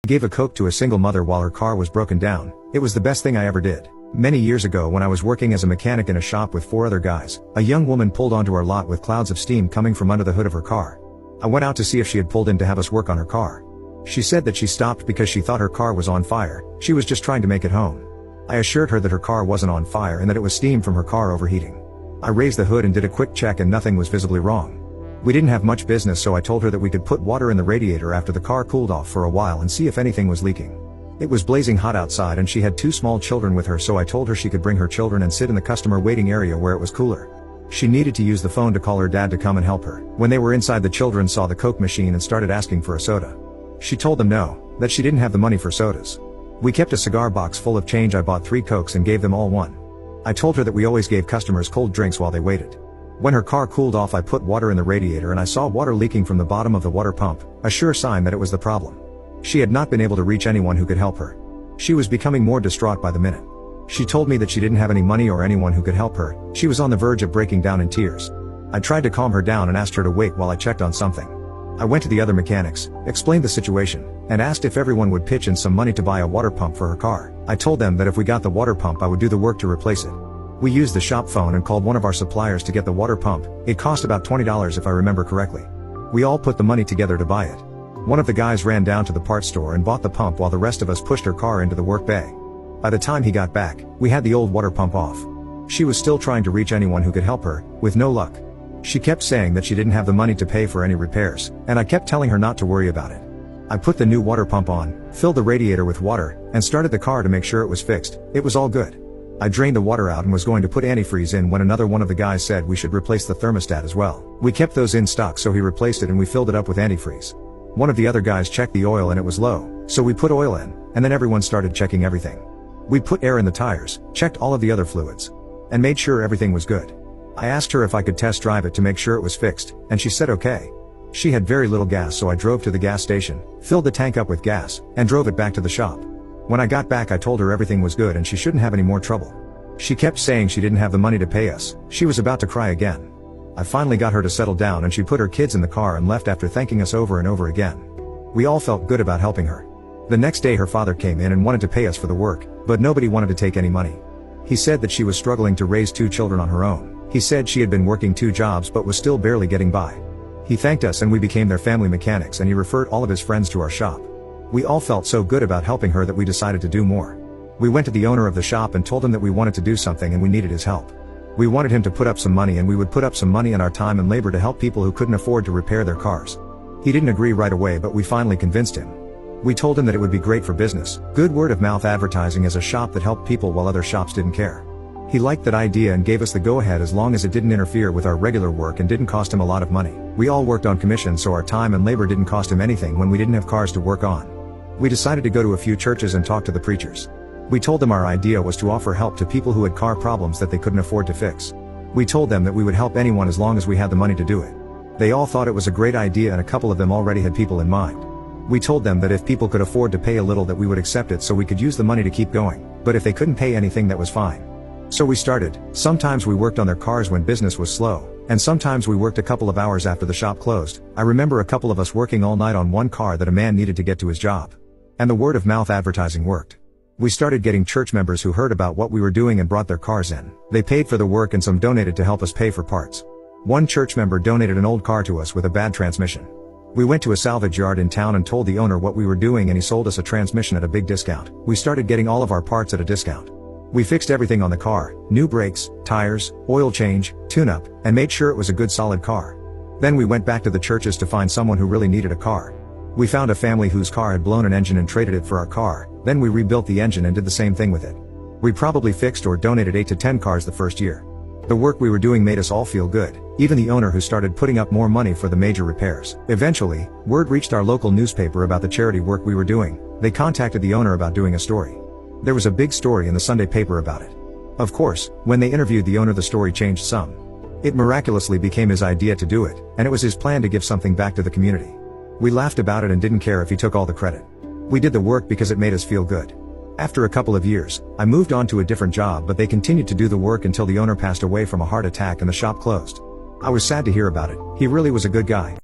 I gave a Coke to a single mother while her car was broken down. It was the best thing I ever did. Many years ago when I was working as a mechanic in a shop with 4 other guys, a young woman pulled onto our lot with clouds of steam coming from under the hood of her car. I went out to see if she had pulled in to have us work on her car. She said that she stopped because she thought her car was on fire. She was just trying to make it home. I assured her that her car wasn't on fire and that it was steam from her car overheating. I raised the hood and did a quick check and nothing was visibly wrong. We didn't have much business, so I told her that we could put water in the radiator after the car cooled off for a while and see if anything was leaking. It was blazing hot outside and she had 2 small children with her, so I told her she could bring her children and sit in the customer waiting area where it was cooler. She needed to use the phone to call her dad to come and help her. When they were inside, the children saw the Coke machine and started asking for a soda. She told them no, that she didn't have the money for sodas. We kept a cigar box full of change. I bought 3 Cokes and gave them all one. I told her that we always gave customers cold drinks while they waited. When her car cooled off, I put water in the radiator and I saw water leaking from the bottom of the water pump, a sure sign that it was the problem. She had not been able to reach anyone who could help her. She was becoming more distraught by the minute. She told me that she didn't have any money or anyone who could help her. She was on the verge of breaking down in tears. I tried to calm her down and asked her to wait while I checked on something. I went to the other mechanics, explained the situation, and asked if everyone would pitch in some money to buy a water pump for her car. I told them that if we got the water pump, I would do the work to replace it. We used the shop phone and called one of our suppliers to get the water pump. It cost about $20 if I remember correctly. We all put the money together to buy it. One of the guys ran down to the parts store and bought the pump while the rest of us pushed her car into the work bay. By the time he got back, we had the old water pump off. She was still trying to reach anyone who could help her, with no luck. She kept saying that she didn't have the money to pay for any repairs, and I kept telling her not to worry about it. I put the new water pump on, filled the radiator with water, and started the car to make sure it was fixed. It was all good. I drained the water out and was going to put antifreeze in when another one of the guys said we should replace the thermostat as well. We kept those in stock, so he replaced it and we filled it up with antifreeze. One of the other guys checked the oil and it was low, so we put oil in, and then everyone started checking everything. We put air in the tires, checked all of the other fluids, and made sure everything was good. I asked her if I could test drive it to make sure it was fixed, and she said okay. She had very little gas, so I drove to the gas station, filled the tank up with gas, and drove it back to the shop. When I got back, I told her everything was good and she shouldn't have any more trouble. She kept saying she didn't have the money to pay us. She was about to cry again. I finally got her to settle down and she put her kids in the car and left after thanking us over and over again. We all felt good about helping her. The next day her father came in and wanted to pay us for the work, but nobody wanted to take any money. He said that she was struggling to raise 2 children on her own. He said she had been working 2 jobs but was still barely getting by. He thanked us and we became their family mechanics, and he referred all of his friends to our shop. We all felt so good about helping her that we decided to do more. We went to the owner of the shop and told him that we wanted to do something and we needed his help. We wanted him to put up some money, and we would put up some money in our time and labor to help people who couldn't afford to repair their cars. He didn't agree right away, but we finally convinced him. We told him that it would be great for business, good word of mouth advertising as a shop that helped people while other shops didn't care. He liked that idea and gave us the go-ahead as long as it didn't interfere with our regular work and didn't cost him a lot of money. We all worked on commission, so our time and labor didn't cost him anything when we didn't have cars to work on. We decided to go to a few churches and talk to the preachers. We told them our idea was to offer help to people who had car problems that they couldn't afford to fix. We told them that we would help anyone as long as we had the money to do it. They all thought it was a great idea, and a couple of them already had people in mind. We told them that if people could afford to pay a little, that we would accept it so we could use the money to keep going, but if they couldn't pay anything, that was fine. So we started. Sometimes we worked on their cars when business was slow, and sometimes we worked a couple of hours after the shop closed. I remember a couple of us working all night on one car that a man needed to get to his job. And the word of mouth advertising worked. We started getting church members who heard about what we were doing and brought their cars in. They paid for the work and some donated to help us pay for parts. One church member donated an old car to us with a bad transmission. We went to a salvage yard in town and told the owner what we were doing, and he sold us a transmission at a big discount. We started getting all of our parts at a discount. We fixed everything on the car, new brakes, tires, oil change, tune-up, and made sure it was a good solid car. Then we went back to the churches to find someone who really needed a car. We found a family whose car had blown an engine and traded it for our car. Then we rebuilt the engine and did the same thing with it. We probably fixed or donated 8 to 10 cars the first year. The work we were doing made us all feel good, even the owner, who started putting up more money for the major repairs. Eventually, word reached our local newspaper about the charity work we were doing. They contacted the owner about doing a story. There was a big story in the Sunday paper about it. Of course, when they interviewed the owner, the story changed some. It miraculously became his idea to do it, and it was his plan to give something back to the community. We laughed about it and didn't care if he took all the credit. We did the work because it made us feel good. After a couple of years, I moved on to a different job, but they continued to do the work until the owner passed away from a heart attack and the shop closed. I was sad to hear about it. He really was a good guy.